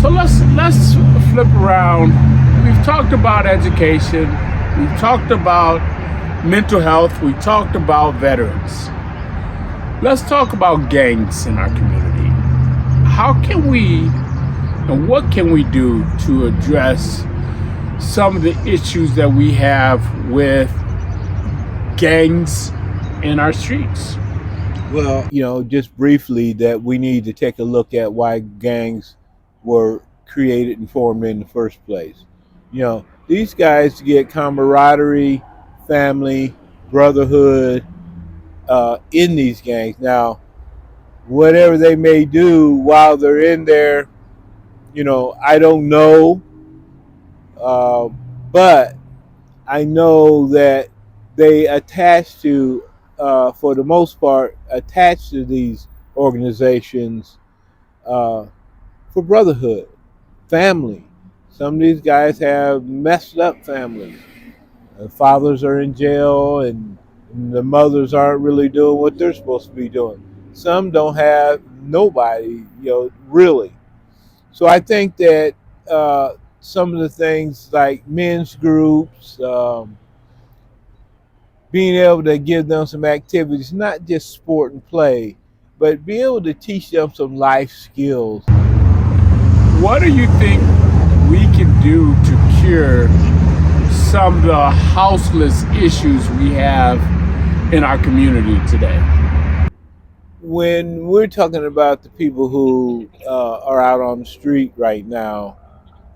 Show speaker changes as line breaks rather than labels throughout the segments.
So let's flip around. We've talked about education. We've talked about mental health. We talked about veterans. Let's talk about gangs in our community. How can we and what can we do to address some of the issues that we have with gangs in our streets?
Well, just briefly, that we need to take a look at why gangs were created and formed in the first place. These guys get camaraderie, family, brotherhood in these gangs. Now, whatever they may do while they're in there, I don't know, uh, but I know that they attach to, for the most part, attach to these organizations uh, for brotherhood, family. Some of these guys have messed up families. The fathers are in jail, and the mothers aren't really doing what they're supposed to be doing. Some don't have nobody, really. So I think that some of the things like men's groups, being able to give them some activities, not just sport and play, but be able to teach them some life skills.
What do you think we can do to cure some of the houseless issues we have in our community today?
When we're talking about the people who are out on the street right now,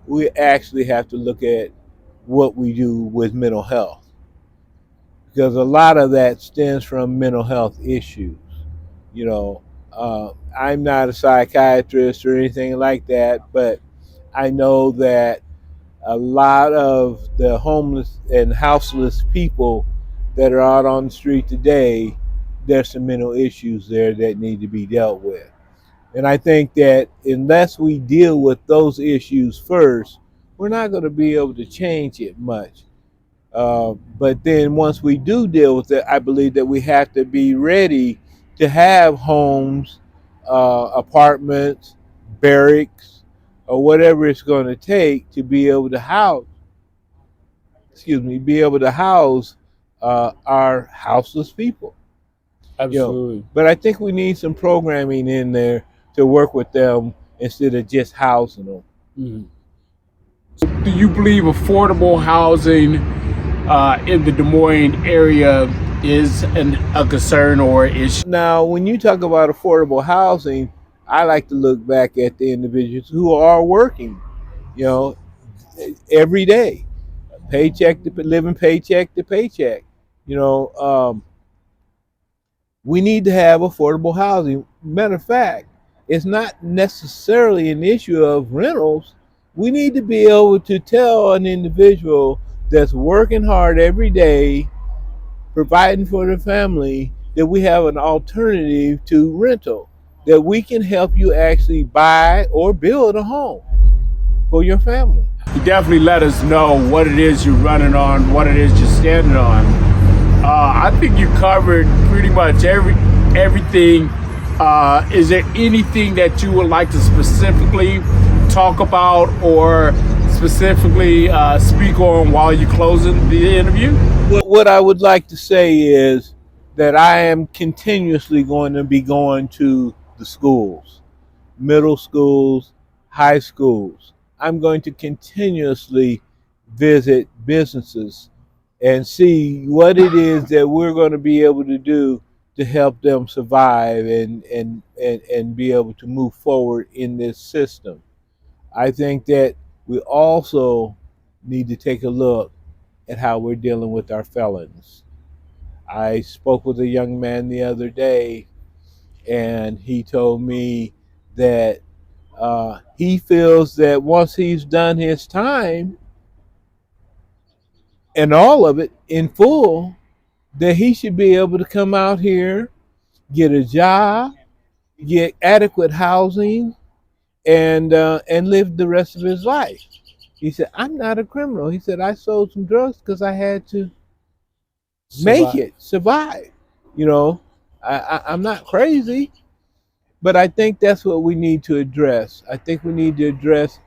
we actually have to look at what we do with mental health, because a lot of that stems from mental health issues. You know, I'm not a psychiatrist or anything like that, but I know that a lot of the homeless and houseless people that are out on the street today, there's some mental issues there that need to be dealt with. And I think that unless we deal with those issues first, we're not going to be able to change it much. But then once we do deal with it, I believe that we have to be ready to have homes, apartments, barracks, or whatever it's going to take to be able to house, be able to house our houseless people.
Absolutely.
But I think we need some programming in there to work with them instead of just housing them.
Mhm. Do you believe affordable housing in the Des Moines area is a concern or issue?
Now, when you talk about affordable housing, I like to look back at the individuals who are working, you know, every day, paycheck to living paycheck to paycheck. You know, we need to have affordable housing. Matter of fact, it's not necessarily an issue of rentals. We need to be able to tell an individual that's working hard every day, providing for the family, that we have an alternative to rental, that we can help you actually buy or build a home for your family.
You definitely let us know what it is you're running on, what it is you're standing on. I think you covered pretty much everything. Is there anything that you would like to specifically talk about or specifically speak on while you're closing the interview?
What I would like to say is that I am continuously going to be going to the schools, middle schools, high schools. I'm going to continuously visit businesses and see what it is that we're going to be able to do to help them survive and be able to move forward in this system. I think that we also need to take a look at how we're dealing with our felons. I spoke with a young man the other day, and he told me that he feels that once he's done his time and all of it in full, that he should be able to come out here, get a job, get adequate housing, and live the rest of his life. He said, "I'm not a criminal." He said, "I sold some drugs because I had to make
Survive.
it, survive. You know, I'm not crazy." But I think that's what we need to address. I think we need to address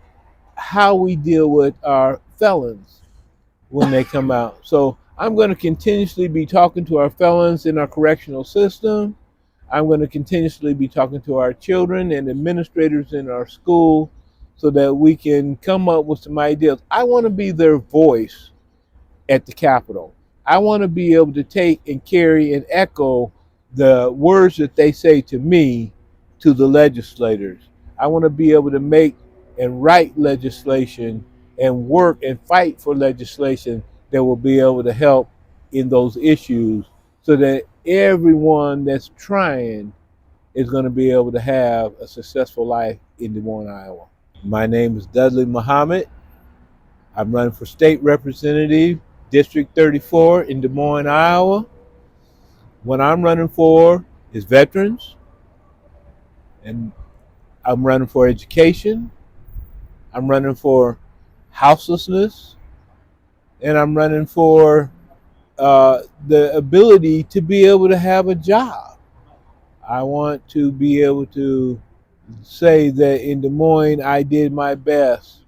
how we deal with our felons when they come out. So I'm going to continuously be talking to our felons in our correctional system. I'm going to continuously be talking to our children and administrators in our school so that we can come up with some ideas. I want to be their voice at the Capitol. I want to be able to take and carry and echo the words that they say to me to the legislators. I want to be able to make and write legislation and work and fight for legislation that will be able to help in those issues so that everyone that's trying is going to be able to have a successful life in Des Moines, Iowa. My name is Dudley Muhammad. I'm running for state representative, District 34 in Des Moines, Iowa. What I'm running for is veterans, and I'm running for education. I'm running for houselessness, and I'm running for the ability to be able to have a job. I want to be able to say that in Des Moines, I did my best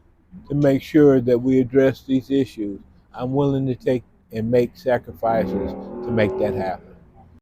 to make sure that we address these issues. I'm willing to take and make sacrifices to make that happen.